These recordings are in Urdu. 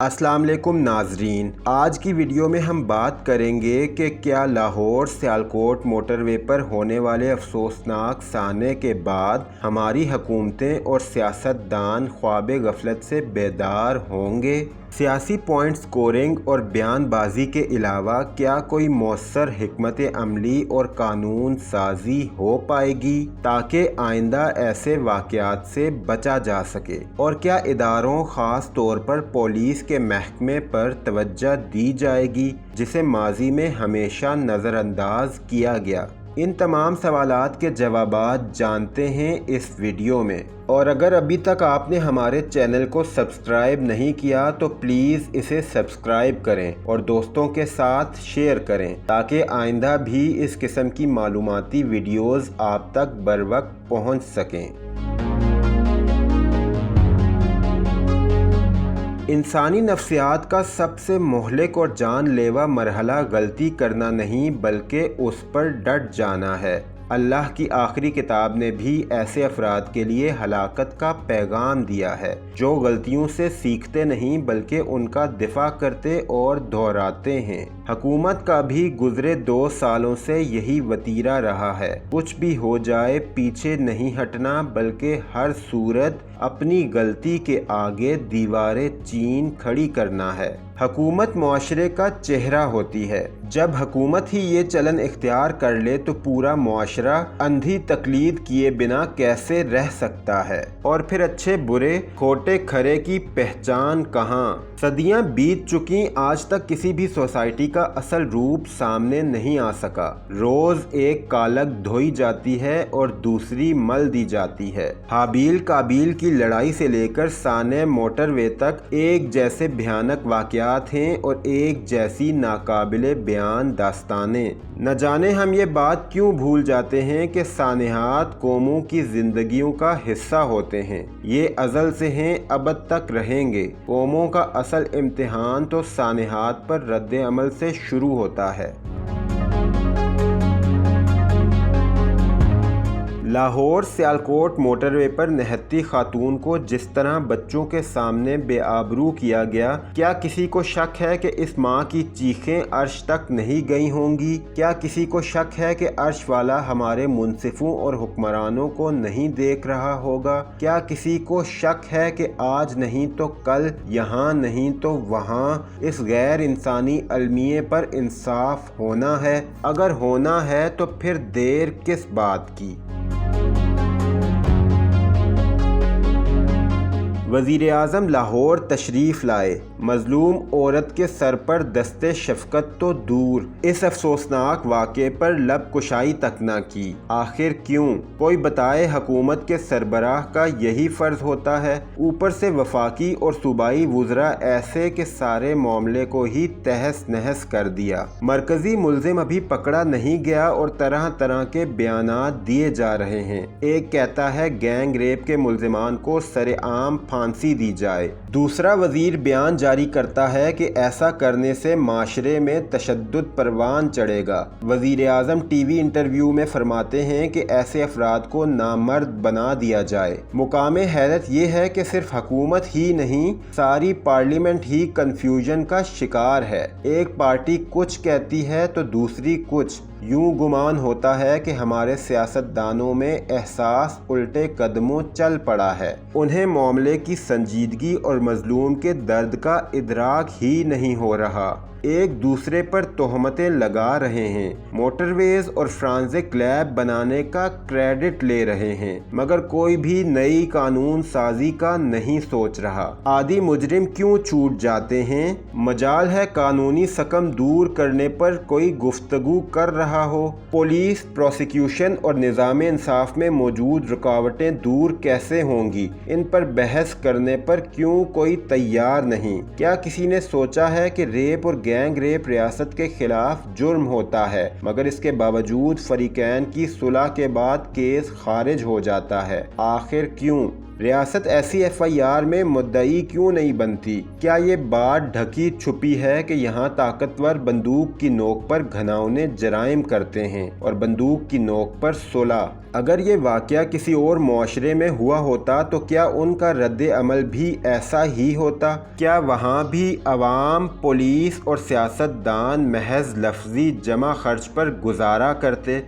السلام علیکم ناظرین، آج کی ویڈیو میں ہم بات کریں گے کہ کیا لاہور سیالکوٹ موٹر وے پر ہونے والے افسوسناک سانحے کے بعد ہماری حکومتیں اور سیاستدان خواب غفلت سے بیدار ہوں گے؟ سیاسی پوائنٹ سکورنگ اور بیان بازی کے علاوہ کیا کوئی مؤثر حکمت عملی اور قانون سازی ہو پائے گی تاکہ آئندہ ایسے واقعات سے بچا جا سکے؟ اور کیا اداروں خاص طور پر پولیس کے محکمے پر توجہ دی جائے گی جسے ماضی میں ہمیشہ نظر انداز کیا گیا؟ ان تمام سوالات کے جوابات جانتے ہیں اس ویڈیو میں، اور اگر ابھی تک آپ نے ہمارے چینل کو سبسکرائب نہیں کیا تو پلیز اسے سبسکرائب کریں اور دوستوں کے ساتھ شیئر کریں تاکہ آئندہ بھی اس قسم کی معلوماتی ویڈیوز آپ تک بروقت پہنچ سکیں۔ انسانی نفسیات کا سب سے مہلک اور جان لیوا مرحلہ غلطی کرنا نہیں بلکہ اس پر ڈٹ جانا ہے۔ اللہ کی آخری کتاب نے بھی ایسے افراد کے لیے ہلاکت کا پیغام دیا ہے جو غلطیوں سے سیکھتے نہیں بلکہ ان کا دفاع کرتے اور دہراتے ہیں۔ حکومت کا بھی گزرے 2 سالوں سے یہی وتیرہ رہا ہے، کچھ بھی ہو جائے پیچھے نہیں ہٹنا بلکہ ہر صورت اپنی غلطی کے آگے دیواریں چین کھڑی کرنا ہے۔ حکومت معاشرے کا چہرہ ہوتی ہے، جب حکومت ہی یہ چلن اختیار کر لے تو پورا معاشرہ اندھی تقلید کیے بنا کیسے رہ سکتا ہے؟ اور پھر اچھے برے کھوٹے کھرے کی پہچان کہاں؟ صدیاں بیت چکی، آج تک کسی بھی سوسائٹی کا اصل روپ سامنے نہیں آ سکا۔ روز ایک کالک دھوئی جاتی ہے اور دوسری مل دی جاتی ہے۔ حابیل کابیل کی لڑائی سے لے کر سانحہ موٹر وے تک ایک جیسے بھیانک واقعات ہیں اور ایک جیسی ناقابل بیان داستانیں۔ نہ جانے ہم یہ بات کیوں بھول جاتے ہیں کہ سانحات قوموں کی زندگیوں کا حصہ ہوتے ہیں، یہ ازل سے ہیں، ابد تک رہیں گے۔ قوموں کا اصل امتحان تو سانحات پر رد عمل سے شروع ہوتا ہے۔ لاہور سیالکوٹ موٹر وے پر نہتی خاتون کو جس طرح بچوں کے سامنے بے آبرو کیا گیا، کیا کسی کو شک ہے کہ اس ماں کی چیخیں عرش تک نہیں گئی ہوں گی؟ کیا کسی کو شک ہے کہ عرش والا ہمارے منصفوں اور حکمرانوں کو نہیں دیکھ رہا ہوگا؟ کیا کسی کو شک ہے کہ آج نہیں تو کل، یہاں نہیں تو وہاں اس غیر انسانی المیے پر انصاف ہونا ہے؟ اگر ہونا ہے تو پھر دیر کس بات کی؟ وزیر اعظم لاہور تشریف لائے، مظلوم عورت کے سر پر دستے شفقت تو دور، اس افسوسناک واقعے پر لب کشائی تک نہ کی۔ آخر کیوں؟ کوئی بتائے۔ حکومت کے سربراہ کا یہی فرض ہوتا ہے؟ اوپر سے وفاقی اور صوبائی وزراء ایسے کہ سارے معاملے کو ہی تہس نہس کر دیا۔ مرکزی ملزم ابھی پکڑا نہیں گیا اور طرح طرح کے بیانات دیے جا رہے ہیں۔ ایک کہتا ہے گینگ ریپ کے ملزمان کو سر عام پھانسی دی جائے، دوسرا وزیر بیان جاری کرتا ہے کہ ایسا کرنے سے معاشرے میں تشدد پروان چڑھے گا۔ وزیر اعظم ٹی وی انٹرویو میں فرماتے ہیں کہ ایسے افراد کو نامرد بنا دیا جائے۔ مقام حیرت یہ ہے کہ صرف حکومت ہی نہیں، ساری پارلیمنٹ ہی کنفیوژن کا شکار ہے۔ ایک پارٹی کچھ کہتی ہے تو دوسری کچھ۔ یوں گمان ہوتا ہے کہ ہمارے سیاستدانوں میں احساس الٹے قدموں چل پڑا ہے، انہیں معاملے کی سنجیدگی اور مظلوم کے درد کا ادراک ہی نہیں ہو رہا، ایک دوسرے پر تہمتیں لگا رہے ہیں، موٹر ویز اور فرانزک لیب بنانے کا کریڈٹ لے رہے ہیں، مگر کوئی بھی نئی قانون سازی کا نہیں سوچ رہا۔ عادی مجرم کیوں چھوٹ جاتے ہیں؟ مجال ہے قانونی سکم دور کرنے پر کوئی گفتگو کر رہا ہو۔ پولیس، پروسیکیوشن اور نظام انصاف میں موجود رکاوٹیں دور کیسے ہوں گی؟ ان پر بحث کرنے پر کیوں کوئی تیار نہیں؟ کیا کسی نے سوچا ہے کہ ریپ اور گینگ ریپ ریاست کے خلاف جرم ہوتا ہے، مگر اس کے باوجود فریقین کی صلح کے بعد کیس خارج ہو جاتا ہے؟ آخر کیوں؟ ریاست ایسی FIR میں مدعی کیوں نہیں بنتی؟ کیا یہ بات ڈھکی چھپی ہے کہ یہاں طاقتور بندوق کی نوک پر گھناؤنے جرائم کرتے ہیں اور بندوق کی نوک پر صلح؟ اگر یہ واقعہ کسی اور معاشرے میں ہوا ہوتا تو کیا ان کا رد عمل بھی ایسا ہی ہوتا؟ کیا وہاں بھی عوام، پولیس اور سیاست دان محض لفظی جمع خرچ پر گزارا کرتے؟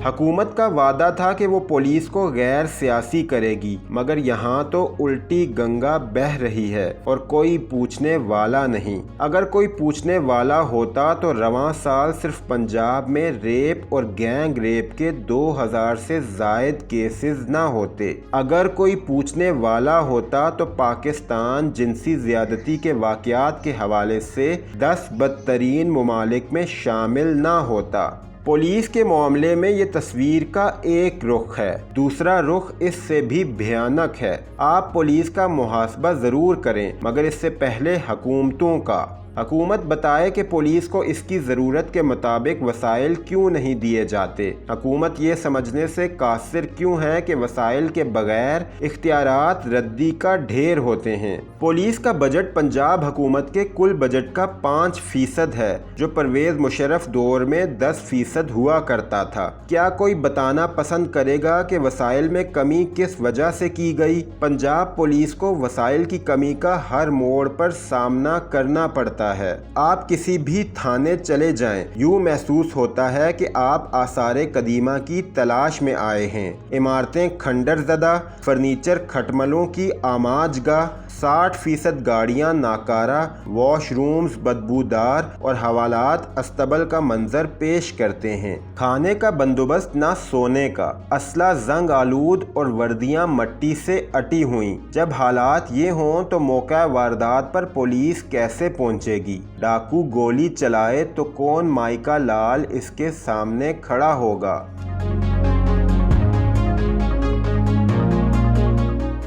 حکومت کا وعدہ تھا کہ وہ پولیس کو غیر سیاسی کرے گی، مگر یہاں تو الٹی گنگا بہہ رہی ہے اور کوئی پوچھنے والا نہیں۔ اگر کوئی پوچھنے والا ہوتا تو رواں سال صرف پنجاب میں ریپ اور گینگ ریپ کے 2000 سے زائد کیسز نہ ہوتے۔ اگر کوئی پوچھنے والا ہوتا تو پاکستان جنسی زیادتی کے واقعات کے حوالے سے 10 بدترین ممالک میں شامل نہ ہوتا۔ پولیس کے معاملے میں یہ تصویر کا ایک رخ ہے، دوسرا رخ اس سے بھی بھیانک ہے۔ آپ پولیس کا محاسبہ ضرور کریں، مگر اس سے پہلے حکومتوں کا۔ حکومت بتائے کہ پولیس کو اس کی ضرورت کے مطابق وسائل کیوں نہیں دیے جاتے۔ حکومت یہ سمجھنے سے قاصر کیوں ہے کہ وسائل کے بغیر اختیارات ردی کا ڈھیر ہوتے ہیں۔ پولیس کا بجٹ پنجاب حکومت کے کل بجٹ کا 5% ہے، جو پرویز مشرف دور میں 10% ہوا کرتا تھا۔ کیا کوئی بتانا پسند کرے گا کہ وسائل میں کمی کس وجہ سے کی گئی؟ پنجاب پولیس کو وسائل کی کمی کا ہر موڑ پر سامنا کرنا پڑتا ہے۔ آپ کسی بھی تھانے چلے جائیں، یوں محسوس ہوتا ہے کہ آپ آثار قدیمہ کی تلاش میں آئے ہیں۔ عمارتیں کھنڈر زدہ، فرنیچر کھٹملوں کی آماج گاہ، 60% گاڑیاں ناکارہ، واش رومز بدبودار اور حوالات استبل کا منظر پیش کرتے ہیں۔ کھانے کا بندوبست نہ سونے کا، اسلحہ زنگ آلود اور وردیاں مٹی سے اٹی ہوئیں۔ جب حالات یہ ہوں تو موقع واردات پر پولیس کیسے پہنچے گی؟ ڈاکو گولی چلائے تو کون مائیکا لال اس کے سامنے کھڑا ہوگا؟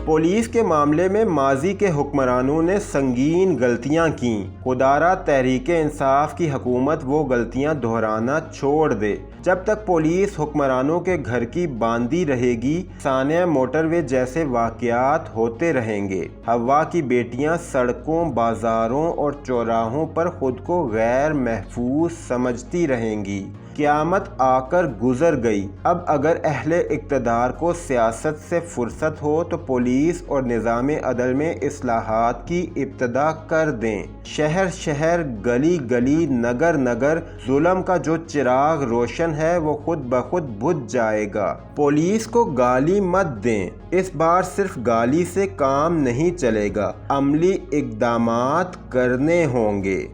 پولیس کے معاملے میں ماضی کے حکمرانوں نے سنگین غلطیاں کیں۔ خدارہ تحریک انصاف کی حکومت وہ غلطیاں دہرانا چھوڑ دے۔ جب تک پولیس حکمرانوں کے گھر کی باندھی رہے گی، سانحہ موٹر وے جیسے واقعات ہوتے رہیں گے۔ ہوا کی بیٹیاں سڑکوں، بازاروں اور چوراہوں پر خود کو غیر محفوظ سمجھتی رہیں گی۔ قیامت آ کر گزر گئی۔ اب اگر اہل اقتدار کو سیاست سے فرصت ہو تو پولیس اور نظام عدل میں اصلاحات کی ابتدا کر دیں۔ شہر شہر، گلی گلی، نگر نگر ظلم کا جو چراغ روشن ہے وہ خود بخود بجھ جائے گا۔ پولیس کو گالی مت دیں، اس بار صرف گالی سے کام نہیں چلے گا، عملی اقدامات کرنے ہوں گے۔